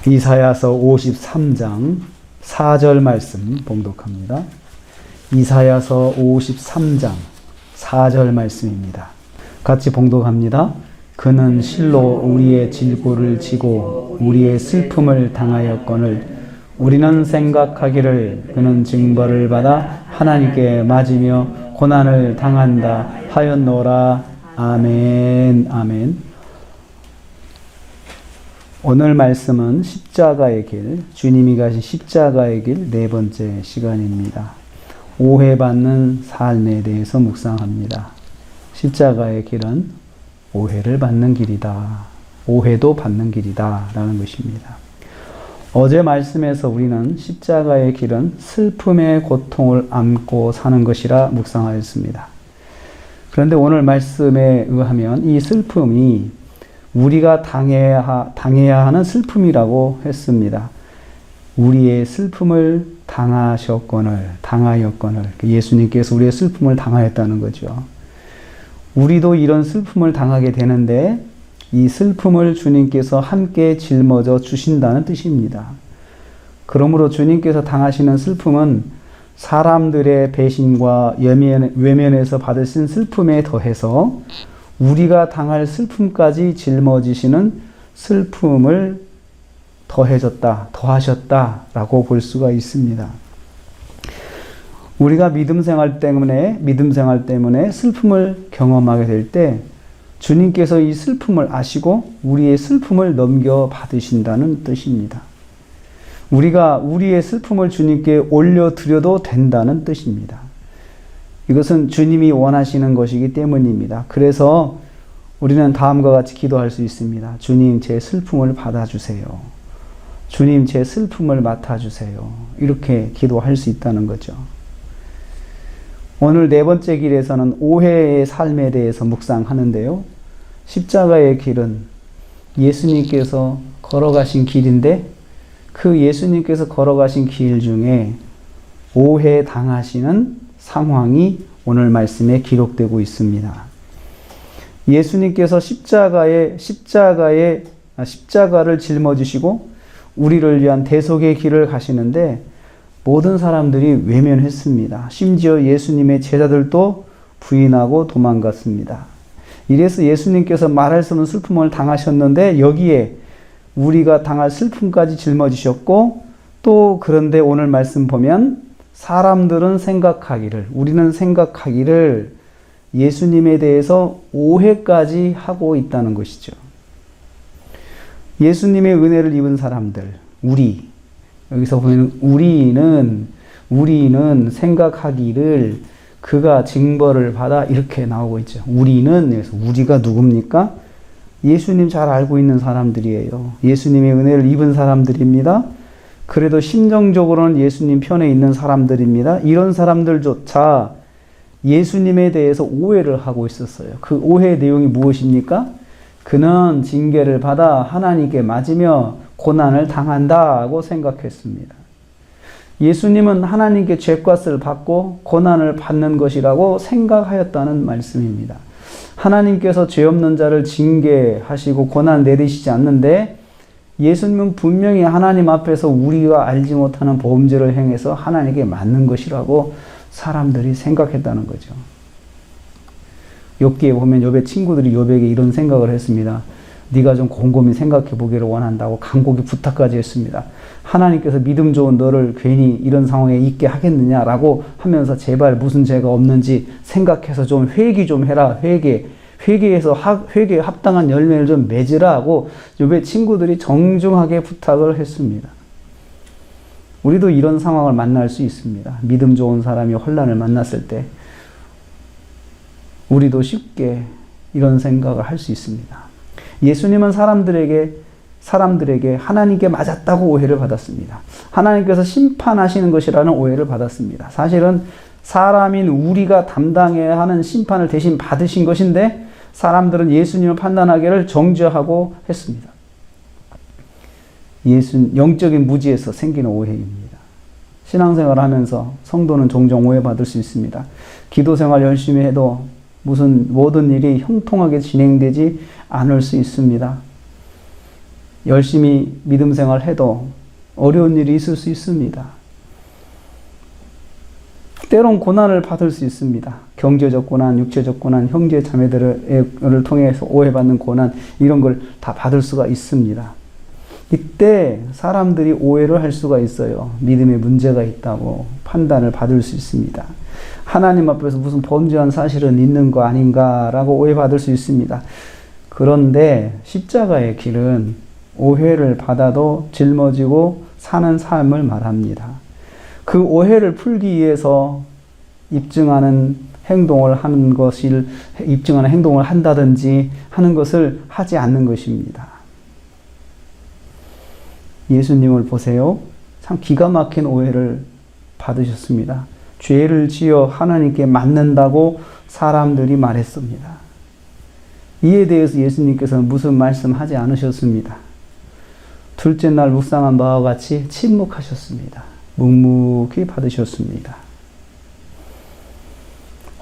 이사야서 53장 4절 말씀 봉독합니다. 이사야서 53장 4절 말씀입니다. 같이 봉독합니다. 그는 실로 우리의 질고를 지고 우리의 슬픔을 당하였거늘 우리는 생각하기를 그는 징벌을 받아 하나님께 맞으며 고난을 당한다 하였노라. 아멘. 아멘. 오늘 말씀은 십자가의 길, 주님이 가신 십자가의 길 네 번째 시간입니다. 오해받는 삶에 대해서 묵상합니다. 십자가의 길은 오해를 받는 길이다. 오해도 받는 길이다. 라는 것입니다. 어제 말씀에서 우리는 십자가의 길은 슬픔의 고통을 안고 사는 것이라 묵상하였습니다. 그런데 오늘 말씀에 의하면 이 슬픔이 우리가 당해야 하는 슬픔이라고 했습니다. 우리의 슬픔을 당하였거늘 예수님께서 우리의 슬픔을 당하였다는 거죠. 우리도 이런 슬픔을 당하게 되는데 이 슬픔을 주님께서 함께 짊어져 주신다는 뜻입니다. 그러므로 주님께서 당하시는 슬픔은 사람들의 배신과 외면에서 받으신 슬픔에 더해서 우리가 당할 슬픔까지 짊어지시는 슬픔을 더하셨다라고 볼 수가 있습니다. 우리가 믿음 생활 때문에 슬픔을 경험하게 될 때 주님께서 이 슬픔을 아시고 우리의 슬픔을 넘겨받으신다는 뜻입니다. 우리가 우리의 슬픔을 주님께 올려드려도 된다는 뜻입니다. 이것은 주님이 원하시는 것이기 때문입니다. 그래서 우리는 다음과 같이 기도할 수 있습니다. 주님, 제 슬픔을 받아주세요. 주님, 제 슬픔을 맡아주세요. 이렇게 기도할 수 있다는 거죠. 오늘 네 번째 길에서는 오해의 삶에 대해서 묵상하는데요. 십자가의 길은 예수님께서 걸어가신 길인데 그 예수님께서 걸어가신 길 중에 오해 당하시는 상황이 오늘 말씀에 기록되고 있습니다. 예수님께서 십자가를 짊어지시고 우리를 위한 대속의 길을 가시는데 모든 사람들이 외면했습니다. 심지어 예수님의 제자들도 부인하고 도망갔습니다. 이래서 예수님께서 말할 수 없는 슬픔을 당하셨는데 여기에 우리가 당할 슬픔까지 짊어지셨고 또 그런데 오늘 말씀 보면 우리는 생각하기를 예수님에 대해서 오해까지 하고 있다는 것이죠. 예수님의 은혜를 입은 사람들, 여기서 보면 우리는 생각하기를 그가 징벌을 받아 이렇게 나오고 있죠. 우리가 누굽니까? 예수님 잘 알고 있는 사람들이에요. 예수님의 은혜를 입은 사람들입니다. 그래도 심정적으로는 예수님 편에 있는 사람들입니다. 이런 사람들조차 예수님에 대해서 오해를 하고 있었어요. 그 오해의 내용이 무엇입니까? 그는 징계를 받아 하나님께 맞으며 고난을 당한다고 생각했습니다. 예수님은 하나님께 죄값을 받고 고난을 받는 것이라고 생각하였다는 말씀입니다. 하나님께서 죄 없는 자를 징계하시고 고난 내리시지 않는데 예수님은 분명히 하나님 앞에서 우리가 알지 못하는 범죄를 행해서 하나님께 맞는 것이라고 사람들이 생각했다는 거죠. 욥기에 보면 욥의 친구들이 욥에게 이런 생각을 했습니다. 네가 좀 곰곰이 생각해 보기를 원한다고 간곡히 부탁까지 했습니다. 하나님께서 믿음 좋은 너를 괜히 이런 상황에 있게 하겠느냐라고 하면서 제발 무슨 죄가 없는지 생각해서 좀 회개 좀 해라. 회개해서 회개에 합당한 열매를 좀 맺으라고 욥의 친구들이 정중하게 부탁을 했습니다. 우리도 이런 상황을 만날 수 있습니다. 믿음 좋은 사람이 혼란을 만났을 때 우리도 쉽게 이런 생각을 할 수 있습니다. 예수님은 사람들에게 하나님께 맞았다고 오해를 받았습니다. 하나님께서 심판하시는 것이라는 오해를 받았습니다. 사실은 사람인 우리가 담당해야 하는 심판을 대신 받으신 것인데 사람들은 예수님을 판단하기를 정죄하고 했습니다. 영적인 무지에서 생기는 오해입니다. 신앙생활을 하면서 성도는 종종 오해받을 수 있습니다. 기도생활 열심히 해도 모든 일이 형통하게 진행되지 않을 수 있습니다. 열심히 믿음 생활해도 어려운 일이 있을 수 있습니다. 때론 고난을 받을 수 있습니다. 경제적 고난, 육체적 고난, 형제 자매들을 통해서 오해받는 고난, 이런 걸 다 받을 수가 있습니다. 이때 사람들이 오해를 할 수가 있어요. 믿음에 문제가 있다고 판단을 받을 수 있습니다. 하나님 앞에서 무슨 범죄한 사실은 있는 거 아닌가라고 오해받을 수 있습니다. 그런데 십자가의 길은 오해를 받아도 짊어지고 사는 삶을 말합니다. 그 오해를 풀기 위해서 입증하는 행동을 한다든지 하는 것을 하지 않는 것입니다. 예수님을 보세요. 참 기가 막힌 오해를 받으셨습니다. 죄를 지어 하나님께 맞는다고 사람들이 말했습니다. 이에 대해서 예수님께서는 무슨 말씀하지 않으셨습니다. 둘째 날 묵상한 바와 같이 침묵하셨습니다. 묵묵히 받으셨습니다.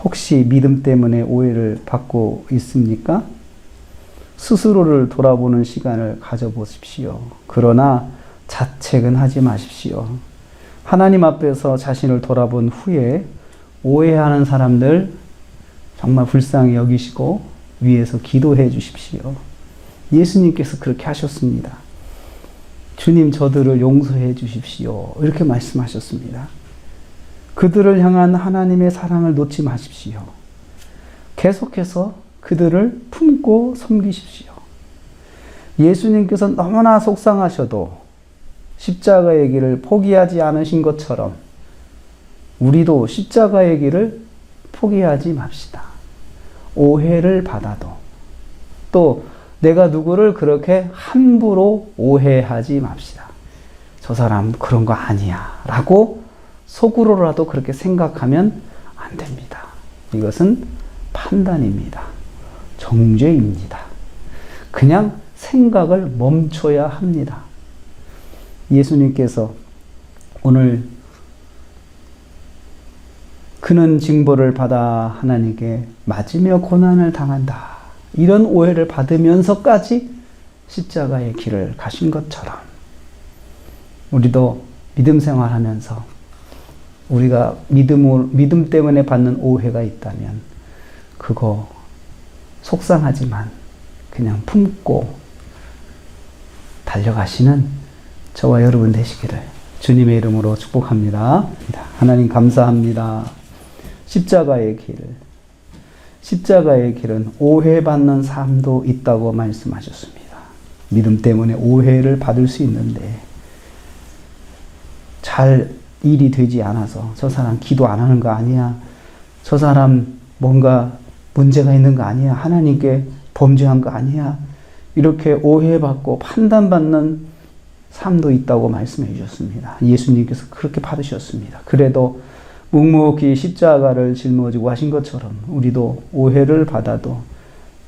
혹시 믿음 때문에 오해를 받고 있습니까? 스스로를 돌아보는 시간을 가져보십시오. 그러나 자책은 하지 마십시오. 하나님 앞에서 자신을 돌아본 후에 오해하는 사람들 정말 불쌍히 여기시고 위에서 기도해 주십시오. 예수님께서 그렇게 하셨습니다. 주님, 저들을 용서해 주십시오. 이렇게 말씀하셨습니다. 그들을 향한 하나님의 사랑을 놓지 마십시오. 계속해서 그들을 품고 섬기십시오. 예수님께서 너무나 속상하셔도 십자가의 길을 포기하지 않으신 것처럼 우리도 십자가의 길을 포기하지 맙시다. 오해를 받아도 또 내가 누구를 그렇게 함부로 오해하지 맙시다. 저 사람 그런 거 아니야 라고 속으로라도 그렇게 생각하면 안 됩니다. 이것은 판단입니다. 정죄입니다. 그냥 생각을 멈춰야 합니다. 예수님께서 오늘 그는 징벌을 받아 하나님께 맞으며 고난을 당한다, 이런 오해를 받으면서까지 십자가의 길을 가신 것처럼 우리도 믿음 생활하면서 우리가 믿음 때문에 받는 오해가 있다면 그거 속상하지만 그냥 품고 달려가시는 저와 여러분 되시기를 주님의 이름으로 축복합니다. 하나님 감사합니다. 십자가의 길은 오해받는 삶도 있다고 말씀하셨습니다. 믿음 때문에 오해를 받을 수 있는데 잘 일이 되지 않아서 저 사람 기도 안 하는 거 아니야, 저 사람 뭔가 문제가 있는 거 아니야, 하나님께 범죄한 거 아니야, 이렇게 오해받고 판단받는 삶도 있다고 말씀해 주셨습니다. 예수님께서 그렇게 받으셨습니다. 그래도 묵묵히 십자가를 짊어지고 하신 것처럼 우리도 오해를 받아도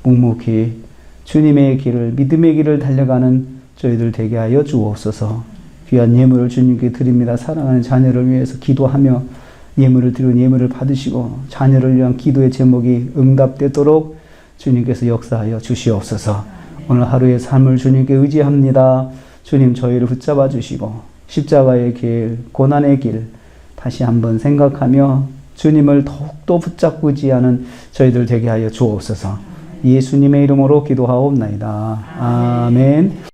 묵묵히 주님의 길을, 믿음의 길을 달려가는 저희들 되게 하여 주옵소서. 귀한 예물을 주님께 드립니다. 사랑하는 자녀를 위해서 기도하며 예물을 드리는 예물을 받으시고 자녀를 위한 기도의 제목이 응답되도록 주님께서 역사하여 주시옵소서. 오늘 하루의 삶을 주님께 의지합니다. 주님, 저희를 붙잡아 주시고 십자가의 길, 고난의 길 다시 한번 생각하며 주님을 더욱더 붙잡고 의지하는 저희들 되게 하여 주옵소서. 예수님의 이름으로 기도하옵나이다. 아멘.